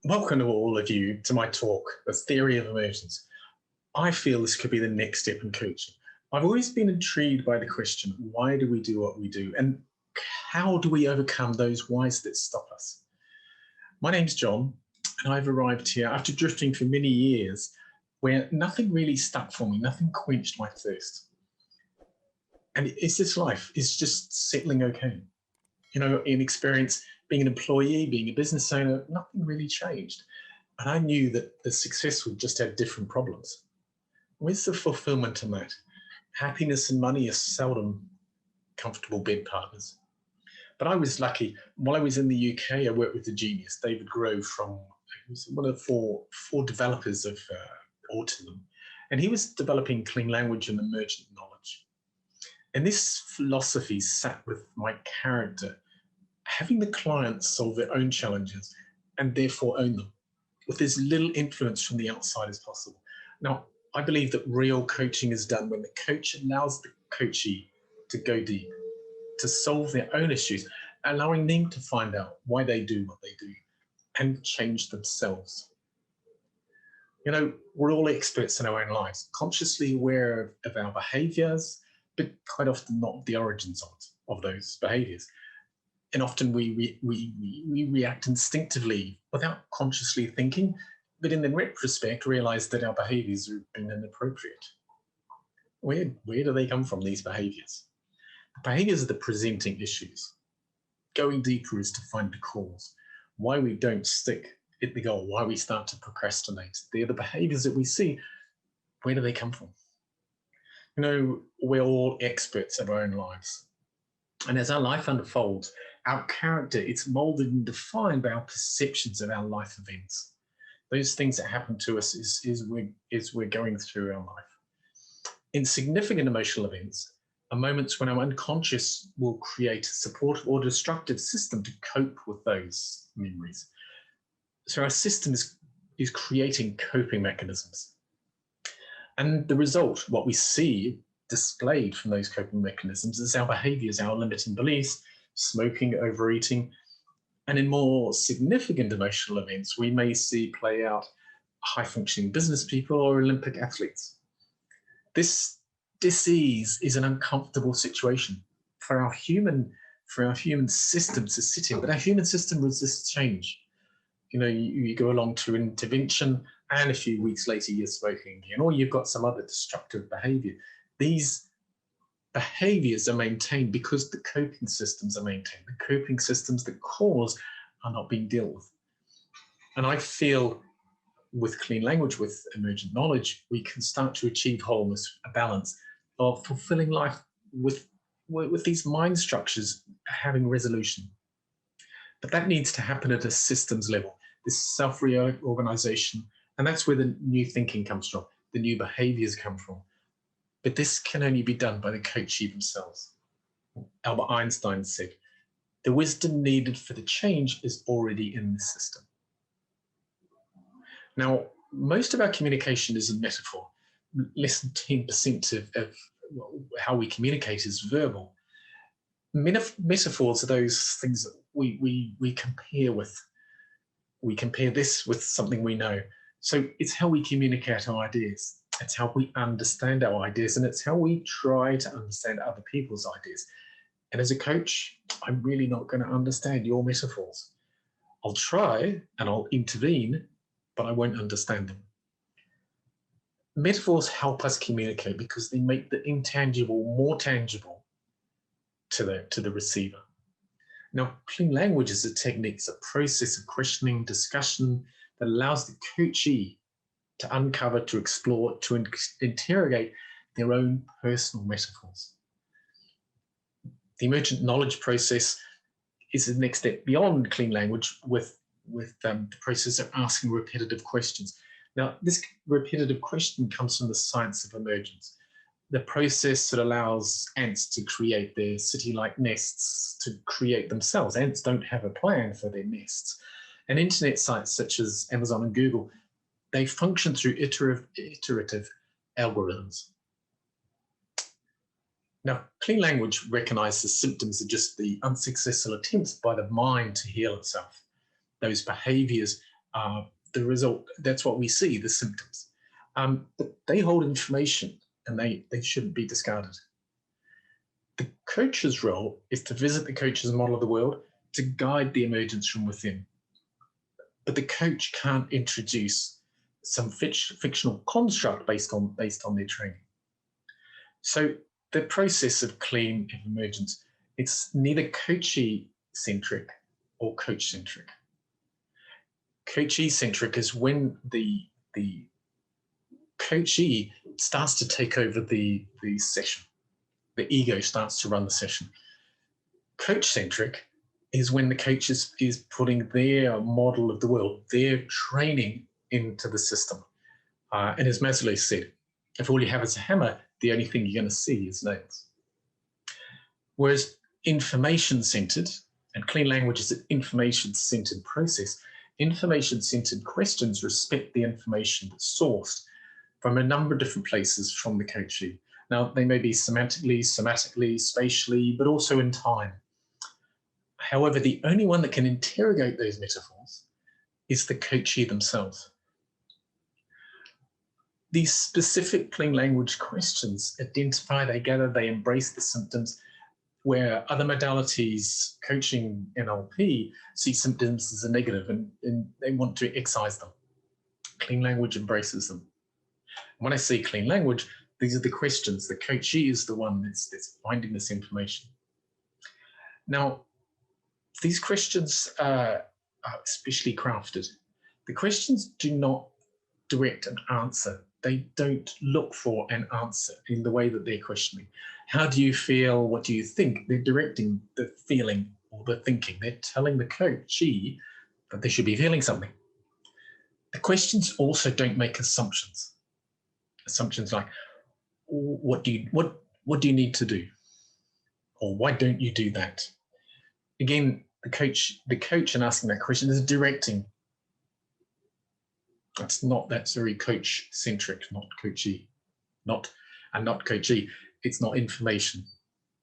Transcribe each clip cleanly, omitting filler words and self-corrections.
Welcome to all of you to my talk, The Theory of Emergence. I feel this could be the next step in coaching. I've always been intrigued by the question, why do we do what we do? And how do we overcome those whys that stop us? My name's John, and I've arrived here after drifting for many years where nothing really stuck for me, nothing quenched my thirst. And it's this life, it's just settling okay. You know, in experience, being an employee, being a business owner, nothing really changed. And I knew that the successful just had different problems. Where's the fulfillment in that? Happiness and money are seldom comfortable bed partners. But I was lucky. While I was in the UK, I worked with a genius, David Grove, he was one of the four developers of autism. And he was developing clean language and emergent knowledge. And this philosophy sat with my character, having the clients solve their own challenges and therefore own them with as little influence from the outside as possible. Now, I believe that real coaching is done when the coach allows the coachee to go deep, to solve their own issues, allowing them to find out why they do what they do and change themselves. You know, we're all experts in our own lives, consciously aware of our behaviors, but quite often not the origins of those behaviors. And often we react instinctively without consciously thinking, but in the retrospect, realize that our behaviors have been inappropriate. Where do they come from, these behaviors? The behaviors are the presenting issues. Going deeper is to find the cause, why we don't stick at the goal, why we start to procrastinate. They're the behaviors that we see. Where do they come from? You know, we're all experts of our own lives. And as our life unfolds, our character, it's molded and defined by our perceptions of our life events. Those things that happen to us as we're going through our life. In significant emotional events are moments when our unconscious will create a supportive or destructive system to cope with those memories. So our system is creating coping mechanisms. And the result, what we see displayed from those coping mechanisms, is our behaviors, our limiting beliefs, smoking, overeating. And in more significant emotional events, we may see play out high-functioning business people or Olympic athletes. This disease is an uncomfortable situation for our human system to sit in, but our human system resists change. You know, you go along to intervention, and a few weeks later you're smoking again, or you've got some other destructive behavior. These behaviors are maintained because the coping systems are maintained. The coping systems that cause are not being dealt with. And I feel with clean language, with emergent knowledge, we can start to achieve wholeness, a balance of fulfilling life with these mind structures having resolution. But that needs to happen at a systems level, this self-reorganization. And that's where the new thinking comes from, the new behaviors come from. But this can only be done by the coachee themselves. Albert Einstein said, the wisdom needed for the change is already in the system. Now, most of our communication is a metaphor. Less than 10% of how we communicate is verbal. Metaphors are those things that we compare with. We compare this with something we know. So it's how we communicate our ideas. It's how we understand our ideas, and it's how we try to understand other people's ideas. And as a coach, I'm really not going to understand your metaphors. I'll try and I'll intervene, but I won't understand them. Metaphors help us communicate because they make the intangible more tangible to the receiver. Now, clean language is a technique, it's a process of questioning, discussion that allows the coachee to uncover, to explore, to interrogate their own personal metaphors. The emergent knowledge process is the next step beyond clean language with the process of asking repetitive questions. Now, this repetitive question comes from the science of emergence, the process that allows ants to create their city-like nests, to create themselves. Ants don't have a plan for their nests. And internet sites such as Amazon and Google, they function through iterative algorithms. Now, clean language recognizes symptoms of just the unsuccessful attempts by the mind to heal itself. Those behaviors the result, that's what we see, the symptoms. But they hold information and they shouldn't be discarded. The coach's role is to visit the coach's model of the world, to guide the emergence from within. But the coach can't introduce some fictional construct based on their training. So the process of clean emergence, it's neither coachee-centric or coach-centric. Coachee-centric is when the coachee starts to take over the session. The ego starts to run the session. Coach-centric is when the coach is putting their model of the world, their training into the system. And as Maslow said, if all you have is a hammer, the only thing you're going to see is nails. Whereas information-centered, and clean language is an information-centered process, information-centered questions respect the information that's sourced from a number of different places from the coachee. Now, they may be semantically, somatically, spatially, but also in time. However, the only one that can interrogate those metaphors is the coachee themselves. These specific clean language questions identify, they gather, they embrace the symptoms, where other modalities, coaching, NLP, see symptoms as a negative and they want to excise them. Clean language embraces them. When I say clean language, these are the questions. The coachee is the one that's finding this information. Now, these questions are especially crafted. The questions do not direct an answer. They don't look for an answer in the way that they're questioning. How do you feel? What do you think? They're directing the feeling or the thinking. They're telling the coachee that they should be feeling something. The questions also don't make assumptions. Assumptions like, what do you need to do? Or why don't you do that? Again, the coach in asking that question is directing. That's very coach-centric, not coachee. Not coachee. It's not information.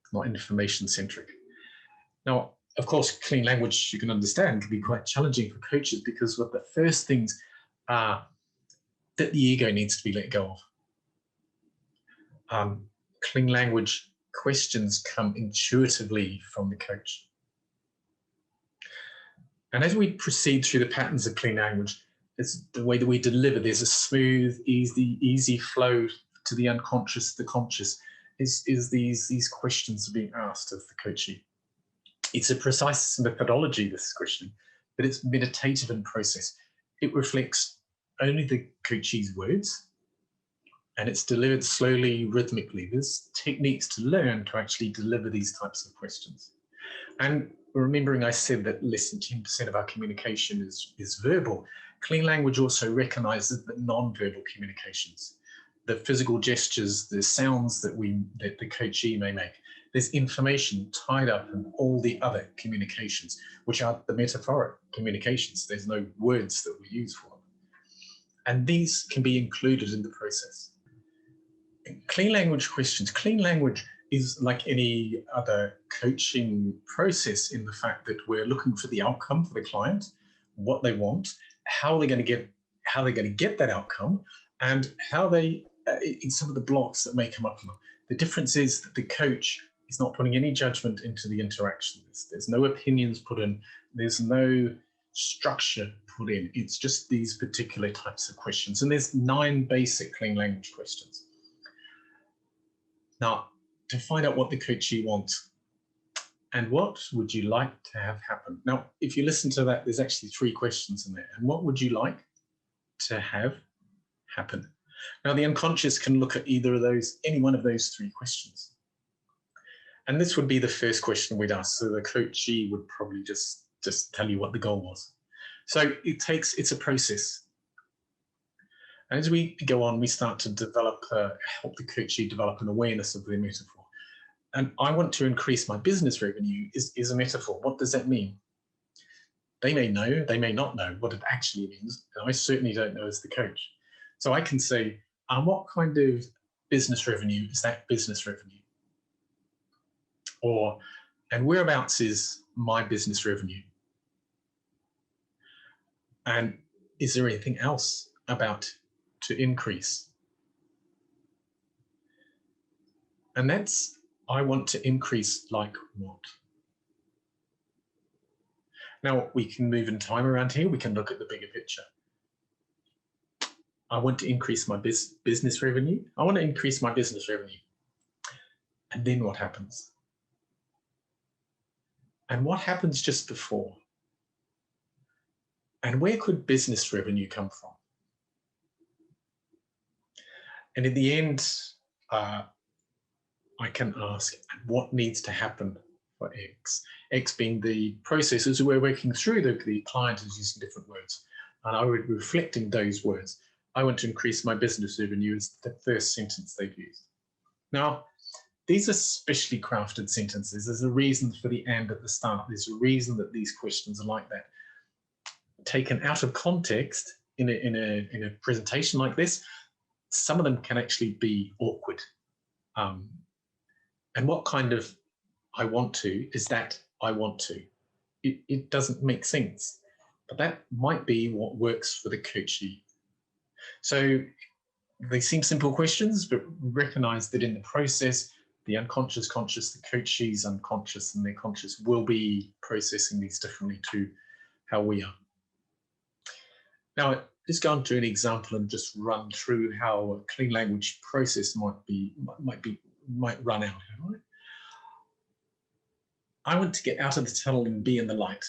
It's not information-centric. Now, of course, clean language, you can understand, can be quite challenging for coaches because what the first things are that the ego needs to be let go of. Clean language questions come intuitively from the coach. And as we proceed through the patterns of clean language, it's the way that we deliver. There's a smooth, easy flow to the unconscious, the conscious. These questions are being asked of the coachee. It's a precise methodology, this question, but it's meditative in process. It reflects only the coachee's words, and it's delivered slowly, rhythmically. There's techniques to learn to actually deliver these types of questions. And remembering I said that less than 10% of our communication is verbal, clean language also recognizes the non-verbal communications, the physical gestures, the sounds that the coachee may make. There's information tied up in all the other communications, which are the metaphoric communications. There's no words that we use for them. And these can be included in the process. Clean language questions. Clean language is like any other coaching process in the fact that we're looking for the outcome for the client, what they want, how they're going to get that outcome, and how they, in some of the blocks that may come up. The difference is that the coach is not putting any judgment into the interaction. There's no opinions put in. There's no structure put in. It's just these particular types of questions. And there's 9 basic clean language questions. Now, to find out what the coachee wants and what would you like to have happen? Now, if you listen to that, there's actually 3 questions in there. And what would you like to have happen? Now, the unconscious can look at either of those, any one of those 3 questions. And this would be the first question we'd ask. So the coachee would probably just tell you what the goal was. So it's a process. As we go on, we start to develop, help the coachee develop an awareness of the metaphor. And I want to increase my business revenue is a metaphor. What does that mean? They may know, they may not know what it actually means. And I certainly don't know as the coach. So I can say, what kind of business revenue is that business revenue? Or, and whereabouts is my business revenue? And Is there anything else about to increase? And that's, I want to increase like what? Now we can move in time around here. We can look at the bigger picture. I want to increase my business revenue. I want to increase my business revenue. And then what happens? And what happens just before? And where could business revenue come from? And in the end, I can ask, what needs to happen for X? X being the processes we're working through, the client is using different words. And I would be reflecting those words. I want to increase my business revenue is the first sentence they've used. Now, these are specially crafted sentences. There's a reason for the and at the start. There's a reason that these questions are like that. Taken out of context in a presentation like this, some of them can actually be awkward. And what kind of I want to is that I want to. It doesn't make sense, but that might be what works for the coachee. So they seem simple questions, but recognize that in the process, the unconscious, conscious, the coachee's unconscious and their conscious will be processing these differently to how we are. Now, let's go on to an example and just run through how a clean language process might run out. Right? I want to get out of the tunnel and be in the light.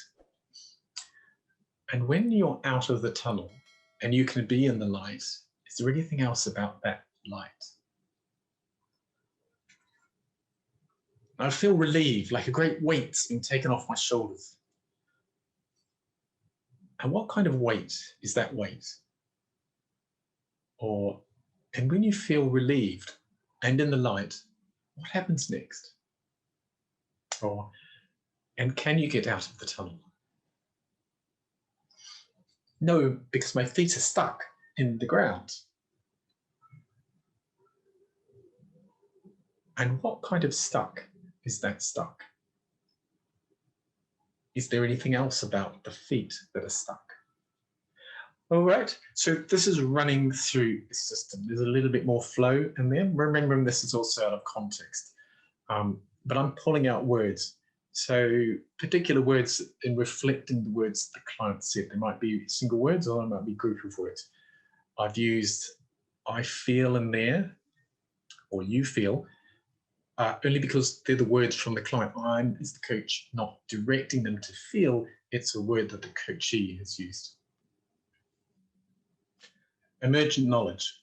And when you're out of the tunnel and you can be in the light, is there anything else about that light? I feel relieved, like a great weight's been taken off my shoulders. And what kind of weight is that weight? And when you feel relieved and in the light, what happens next? And can you get out of the tunnel? No, because my feet are stuck in the ground. And what kind of stuck is that stuck? Is there anything else about the feet that are stuck? All right, so this is running through the system. There's a little bit more flow in there. Remembering this is also out of context, but I'm pulling out words. So particular words in reflecting the words the client said. They might be single words or they might be group of words. I've used I feel in there, or you feel, only because they're the words from the client. I'm, as the coach, not directing them to feel. It's a word that the coachee has used. Emergent knowledge.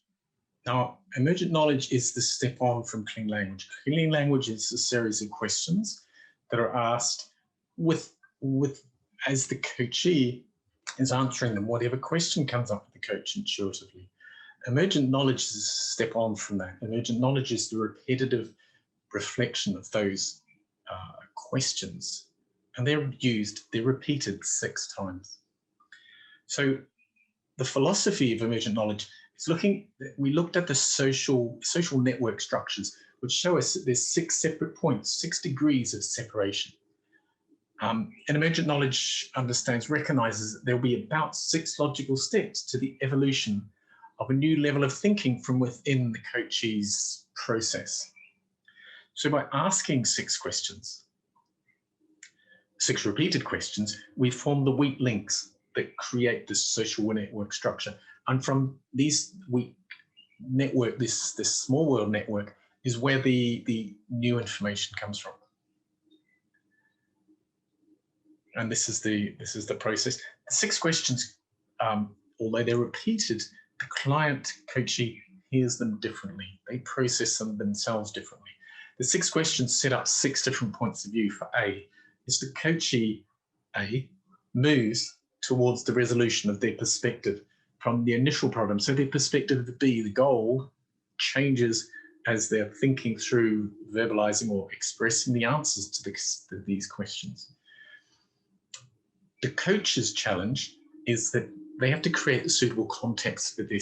Now, emergent knowledge is the step on from clean language. Clean language is a series of questions that are asked with as the coachee is answering them, whatever question comes up with the coach intuitively. Emergent knowledge is a step on from that. Emergent knowledge is the repetitive reflection of those questions, and they're repeated 6 times. So the philosophy of emergent knowledge is we looked at the social network structures, which show us that there's 6 separate points, 6 degrees of separation. And emergent knowledge recognizes that there'll be about 6 logical steps to the evolution of a new level of thinking from within the coachee's process. So by asking 6 questions, 6 repeated questions, we form the weak links that create this social network structure. And from these weak network, this small world network, is where the new information comes from. And this is the process. The 6 questions, although they're repeated, the client coachee hears them differently. They process them themselves differently. The 6 questions set up 6 different points of view. For A, is the coachee A moves towards the resolution of their perspective from the initial problem. So their perspective of B, the goal, changes as they're thinking through, verbalizing or expressing the answers to these questions. The coach's challenge is that they have to create the suitable context for the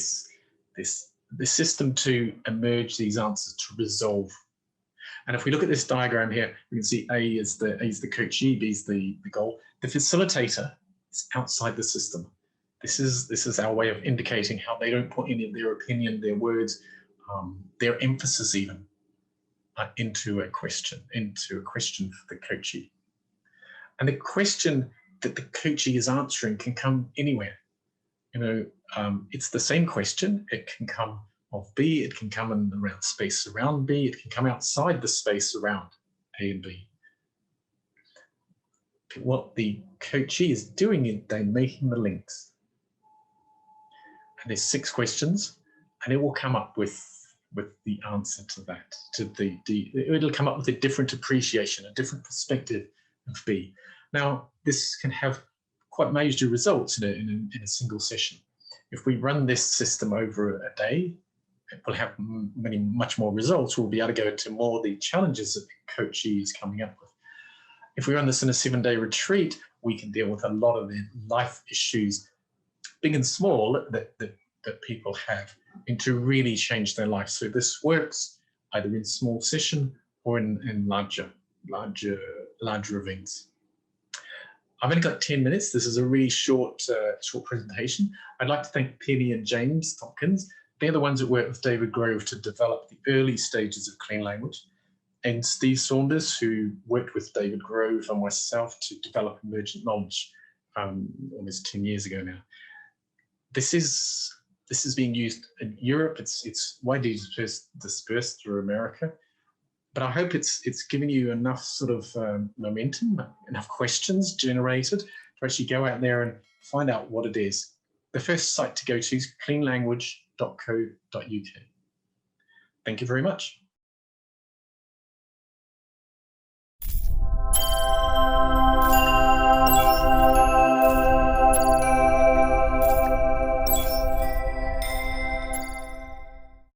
system to emerge these answers, to resolve. And if we look at this diagram here, we can see A is the coachee, B is the goal. The facilitator is outside the system. This is our way of indicating how they don't put any of their opinion, their words, their emphasis even into a question for the coachee. And the question that the coachee is answering can come anywhere. It's the same question. It can come of B, it can come in around space around B, it can come outside the space around A and B. What the coachee is doing is they're making the links. And there's 6 questions, and it will come up with the answer to that. It'll come up with a different appreciation, a different perspective of B. Now, this can have quite major results in a single session. If we run this system over a day, it will have much more results. We'll be able to go into more of the challenges that the coachee is coming up with. If we run this in a 7-day retreat, we can deal with a lot of the life issues, big and small, that people have, and to really change their life. So this works either in small session or in larger events. I've only got 10 minutes. This is a really short presentation. I'd like to thank Penny and James Tompkins. They're the ones that worked with David Grove to develop the early stages of clean language, and Steve Saunders, who worked with David Grove and myself to develop Emergent Knowledge almost 10 years ago now. This is being used in Europe. It's widely dispersed through America, but I hope it's given you enough sort of momentum, enough questions generated to actually go out there and find out what it is. The first site to go to is cleanlanguage.co.uk. Thank you very much.